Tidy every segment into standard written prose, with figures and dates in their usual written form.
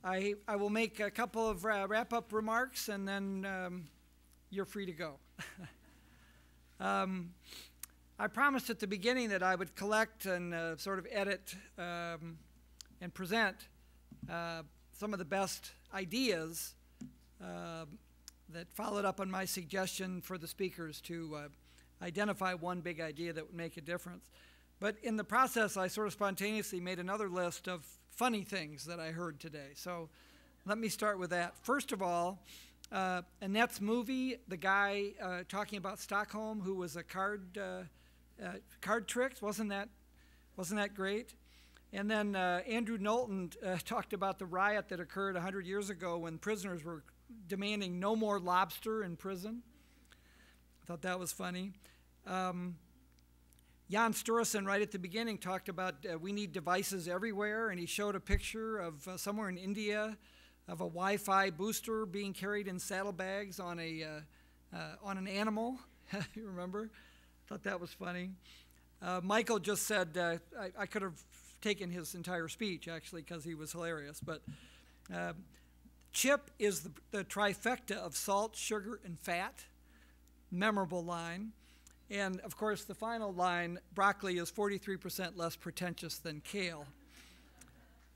I will make a couple of wrap-up remarks, and then you're free to go. I promised at the beginning that I would collect and sort of edit and present some of the best ideas that followed up on my suggestion for the speakers to identify one big idea that would make a difference. But in the process, I sort of spontaneously made another list of funny things that I heard today. So let me start with that. First of all, Annette's movie, the guy talking about Stockholm who was a card tricks, wasn't that great? And then Andrew Knowlton talked about the riot that occurred 100 years ago when prisoners were demanding no more lobster in prison. I thought that was funny. Jan Sturluson, right at the beginning, talked about we need devices everywhere, and he showed a picture of somewhere in India of a Wi-Fi booster being carried in saddlebags on an animal. You remember? Thought that was funny. Michael just said, I could have taken his entire speech, actually, because he was hilarious, but chip is the trifecta of salt, sugar, and fat. Memorable line. And, of course, the final line, broccoli is 43% less pretentious than kale.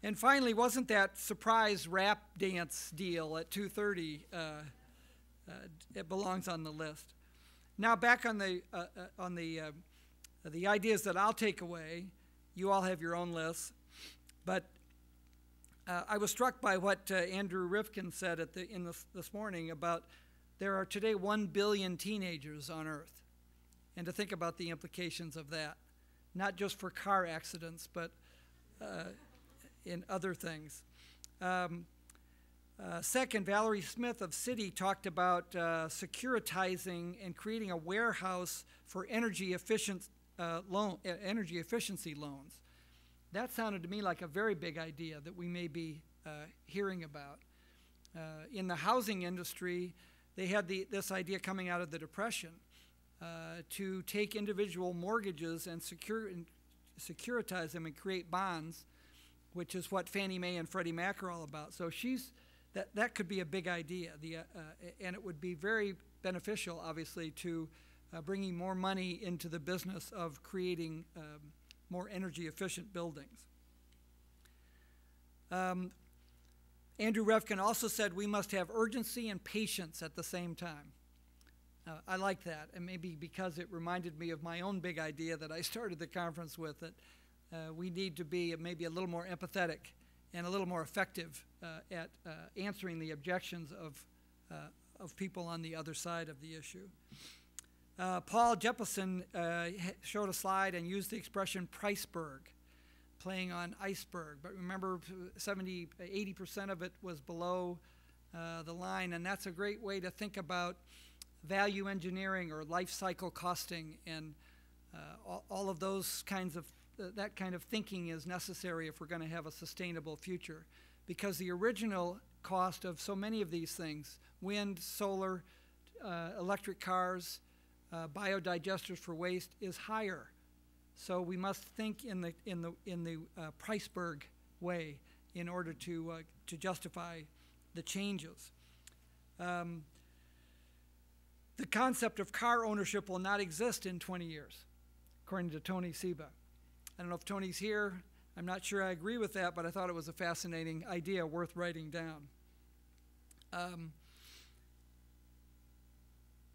And finally, wasn't that surprise rap dance deal at 2:30, it belongs on the list. Now back on the ideas that I'll take away. You all have your own lists, but I was struck by what Andrew Rifkin said this morning about there are today 1 billion teenagers on Earth, and to think about the implications of that, not just for car accidents, but in other things. Second, Valerie Smith of Citi talked about securitizing and creating a warehouse for energy efficiency loans. That sounded to me like a very big idea that we may be hearing about. In the housing industry, they had this idea coming out of the Depression to take individual mortgages and securitize them and create bonds, which is what Fannie Mae and Freddie Mac are all about. So that could be a big idea, and it would be very beneficial, obviously, to bringing more money into the business of creating more energy-efficient buildings. Andrew Rifkin also said we must have urgency and patience at the same time. I like that, and maybe because it reminded me of my own big idea that I started the conference with, that we need to be maybe a little more empathetic and a little more effective at answering the objections of people on the other side of the issue. Paul Jeppesen showed a slide and used the expression priceberg, playing on iceberg. But remember, 80% of it was below the line, and that's a great way to think about value engineering or life cycle costing, and all of those kinds of that kind of thinking is necessary if we're going to have a sustainable future, because the original cost of so many of these things, wind, solar, electric cars, biodigesters for waste, is higher. So we must think in the priceberg way in order to justify the changes. The concept of car ownership will not exist in 20 years, according to Tony Seba. I don't know if Tony's here. I'm not sure I agree with that, but I thought it was a fascinating idea worth writing down.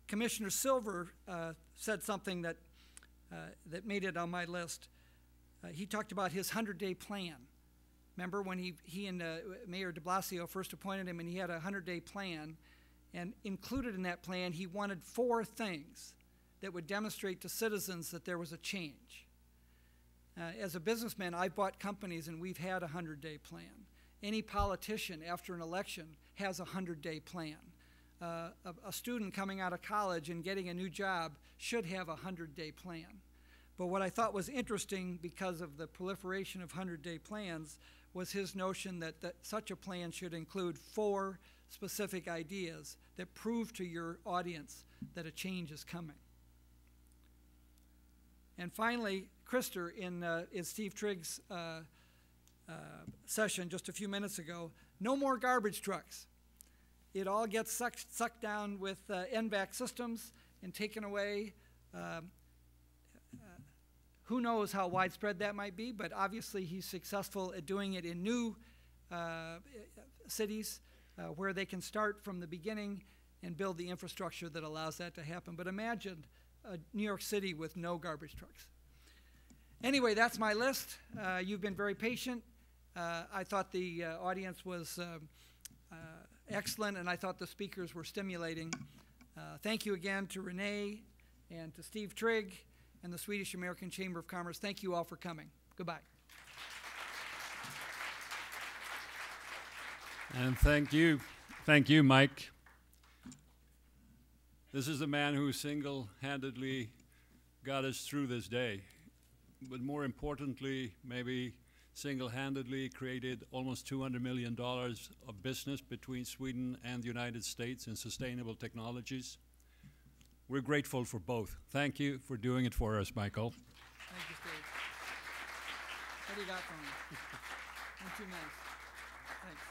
Commissioner Silver said something that made it on my list. He talked about his 100-day plan. Remember when he and Mayor de Blasio first appointed him, and he had a 100-day plan, and included in that plan, he wanted 4 things that would demonstrate to citizens that there was a change. As a businessman, I've bought companies and we've had a 100-day plan. Any politician after an election has a 100-day plan. A student coming out of college and getting a new job should have a 100-day plan. But what I thought was interesting, because of the proliferation of 100-day plans, was his notion that such a plan should include 4 specific ideas that prove to your audience that a change is coming. And finally, Krister, in Steve Trigg's session just a few minutes ago, no more garbage trucks. It all gets sucked down with NVAC systems and taken away. Who knows how widespread that might be, but obviously he's successful at doing it in new cities where they can start from the beginning and build the infrastructure that allows that to happen. But imagine New York City with no garbage trucks. Anyway, that's my list. You've been very patient. I thought the audience was excellent, and I thought the speakers were stimulating. Thank you again to Renee and to Steve Trigg and the Swedish-American Chamber of Commerce. Thank you all for coming. Goodbye. And thank you, Mike. This is the man who single-handedly got us through this day, but more importantly, maybe single-handedly created almost $200 million of business between Sweden and the United States in sustainable technologies. We're grateful for both. Thank you for doing it for us, Michael. Thank you, Steve. What do you got for me? 2 minutes. Thanks.